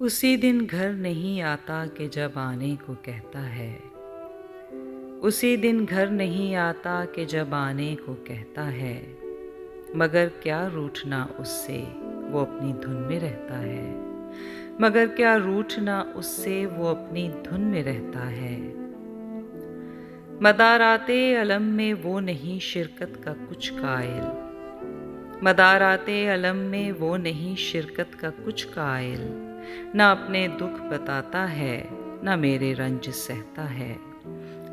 उसी दिन घर नहीं आता कि जब आने को कहता है। उसी दिन घर नहीं आता कि जब आने को कहता है। मगर क्या रूठना उससे, वो अपनी धुन में रहता है। मगर क्या रूठना उससे, वो अपनी धुन में रहता है। मदाराते अलम में वो नहीं शिरकत का कुछ कायल। मदाराते अलम में वो नहीं शिरकत का कुछ कायल। ना अपने दुख बताता है, ना मेरे रंज सहता है।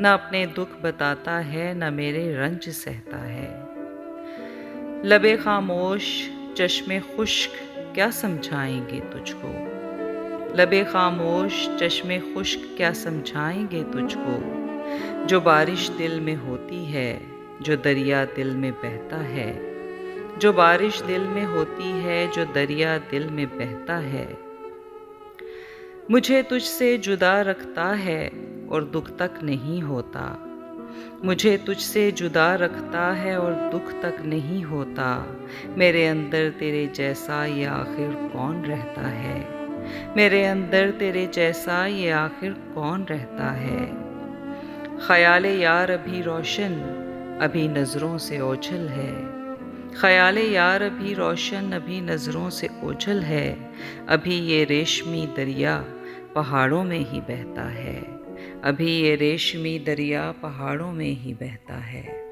ना अपने दुख बताता है, ना मेरे रंज सहता है। लबे खामोश चश्मे खुश्क क्या समझाएंगे तुझको। लबे खामोश चश्मे खुश्क क्या समझाएंगे तुझको। जो बारिश दिल में होती है, जो दरिया दिल में बहता है। जो बारिश दिल में होती है, जो दरिया दिल में बहता है। मुझे तुझसे जुदा रखता है और दुख तक नहीं होता। मुझे तुझसे जुदा रखता है और दुख तक नहीं होता। मेरे अंदर तेरे जैसा ये आखिर कौन रहता है। मेरे अंदर तेरे जैसा ये आखिर कौन रहता है। ख्याल यार अभी रोशन, अभी नज़रों से ओझल है। ख्याल यार अभी रोशन, अभी नज़रों से ओझल है। अभी ये रेशमी दरिया पहाड़ों में ही बहता है। अभी ये रेशमी दरिया पहाड़ों में ही बहता है।